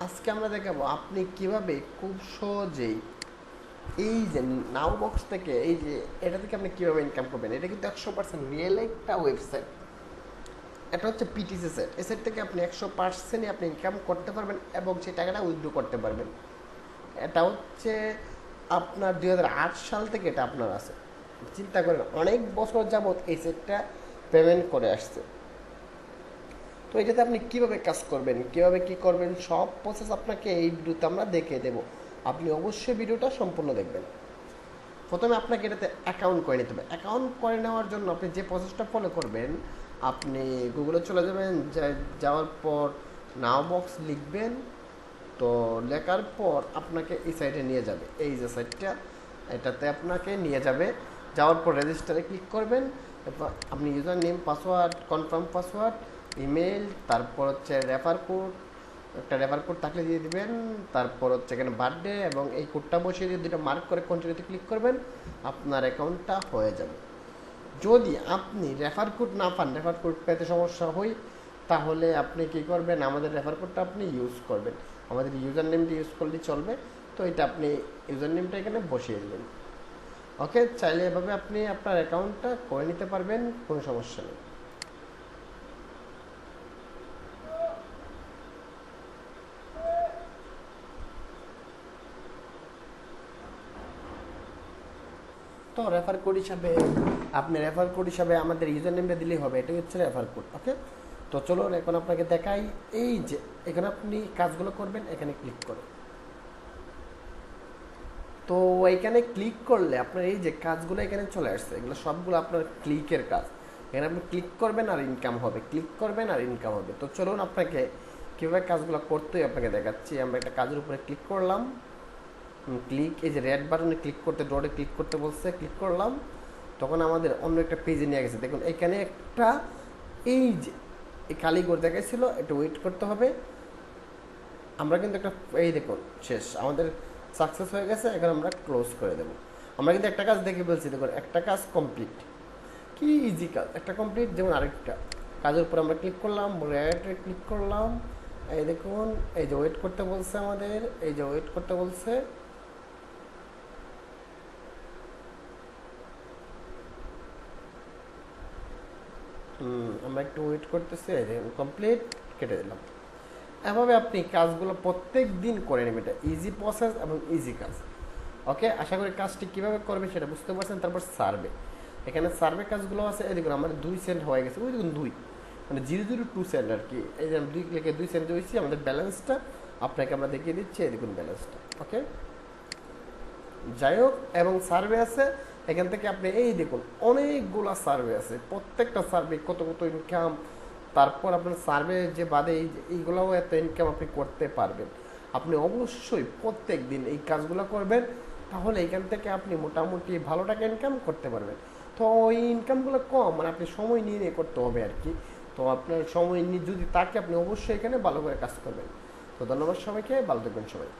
আজকে আমরা দেখাবো আপনি কিভাবে খুব সহজেই এই যে নাও বক্স থেকে এই যে এটা থেকে আপনি কিভাবে ইনকাম করবেন। এটা কিন্তু 100% রিয়েল একটা ওয়েবসাইট। এটা হচ্ছে পিটিসি সেট। এই সেট থেকে আপনি 100%ই আপনি ইনকাম করতে পারবেন এবং সেই টাকাটা উইথড্র করতে পারবেন। এটা হচ্ছে আপনার 2008 সাল থেকে এটা আপনার আছে। চিন্তা করেন অনেক বছর যাবৎ এই সেটটা পেমেন্ট করে আসছে। তো এটাতে আপনি কিভাবে কাজ করবেন, কিভাবে কি করবেন, সব প্রসেস আপনাকে এই ভিডিওতে আমরা দেখিয়ে দেবো। আপনি অবশ্যই ভিডিওটা সম্পূর্ণ দেখবেন। প্রথমে আপনাকে এটাতে অ্যাকাউন্ট করে নিতে হবে। অ্যাকাউন্ট করে নেওয়ার জন্য আপনি যে প্রসেসটা ফলো করবেন, আপনি গুগলে চলে যাবেন, যাওয়ার পর নাও বক্স লিখবেন। তো লেখার পর আপনাকে এই সাইটে নিয়ে যাবে, এই যে সাইটটা, এটাতে আপনাকে নিয়ে যাবে। যাওয়ার পর রেজিস্টারে ক্লিক করবেন। এরপর আপনি user name, password, confirm password, email, তারপর হচ্ছে রেফার কোড, একটা রেফার কোড থাকলে দিয়ে দিবেন। তারপর হচ্ছে এখানে বার্থডে এবং এই কোডটা বসিয়ে দিয়ে দুটো মার্ক করে কন্টিনিউতে ক্লিক করবেন। আপনার অ্যাকাউন্টটা হয়ে যাবে। যদি আপনি রেফার কোড না পান, রেফার কোড পেতে সমস্যা হয়, তাহলে আপনি কী করবেন, আমাদের রেফার কোডটা আপনি ইউজ করবেন। আমাদের ইউজার নেমটা ইউজ করলেই চলবে। তো এটা আপনি ইউজার নেমটা এখানে বসিয়ে দেবেন। ওকে, চাইলে এভাবে আপনি আপনার অ্যাকাউন্টটা করে নিতে পারবেন, কোনো সমস্যা নেই। তো রেফার কোড হিসাবে আমাদের ইউজার নেমটা দিলেই হবে। এটাই হচ্ছে রেফার কোড। ওকে, তো চলুন এখন আপনাকে দেখাই। এই যে এখানে আপনি কাজগুলো করবেন, এখানে ক্লিক করুন। তো এখানে ক্লিক করলে আপনার এই যে কাজগুলো এখানে চলে আসছে, এগুলো সবগুলো আপনার ক্লিকের কাজ। এখানে আপনি ক্লিক করবেন আর ইনকাম হবে, ক্লিক করবেন আর ইনকাম হবে। তো চলুন আপনাকে কীভাবে কাজগুলো করতে হয় আপনাকে দেখাচ্ছি। আমরা একটা কাজের উপরে ক্লিক করলাম, ক্লিক, এই যে রেড বাটনে ক্লিক করতে, ডটে ক্লিক করতে বলছে, ক্লিক করলাম। তখন আমাদের অন্য একটা পেজে নিয়ে গেছে। দেখুন এখানে একটা এই যে এই কালীঘর দেখাইছিল, একটু ওয়েট করতে হবে। আমরা কিন্তু একটা, এই দেখুন শেষ, আমাদের সাকসেস হয়ে গেছে। এখন আমরা ক্লোজ করে দেবো। আমরা কিন্তু একটা কাজ দেখে বলছি, দেখুন একটা কাজ কমপ্লিট। কি ইজি কাজ, একটা কমপ্লিট। যেমন আরেকটা কাজের উপর আমরা ক্লিক করলাম, রেডে ক্লিক করলাম। এই দেখুন, এই যে ওয়েট করতে বলছে আমাদের, এই যে ওয়েট করতে বলছে। আমরা একটু ওয়েট করতেছি, এই যে কমপ্লিট, কেটে দিলাম। এভাবে আপনি কাজগুলো প্রত্যেক দিন করে নেবেন। এটা ইজি প্রসেস এবং ইজি কাজ। ওকে, আশা করি কাজটি কীভাবে করবে সেটা বুঝতে পারছেন। তারপর সার্ভে, এখানে সার্ভে কাজগুলো আছে। এই দেখুন আমার 2 সেন্ট হয়ে গেছে, ওই দেখুন 2 মানে 002 সেন্ট আর কি। এই যে 2 ক্লিকে 2 সেন্ট হয়েছি। আমাদের ব্যালেন্সটা আপনাকে আমরা দেখিয়ে দিচ্ছি, এই দেখুন ব্যালেন্সটা। ওকে, যাই হোক, এবং সার্ভে আছে। এখান থেকে আপনি এই দেখুন অনেকগুলো সার্ভে আছে, প্রত্যেকটা সার্ভে কত কত ইনকাম। তারপর আপনার সার্ভে যে বাদে এইগুলোও এত ইনকাম আপনি করতে পারবেন। আপনি অবশ্যই প্রত্যেক দিন এই কাজগুলো করবেন, তাহলে এখান থেকে আপনি মোটামুটি ভালো টাকা ইনকাম করতে পারবেন। তো ওই ইনকামগুলো কম, মানে আপনি সময় নিয়ে নিয়ে করতে হবে আর কি। তো আপনার সময় নিয়ে যদি থাকে, আপনি অবশ্যই এখানে ভালো করে কাজ করবেন। তো ধন্যবাদ সবাইকে, ভালো থাকবেন সবাই।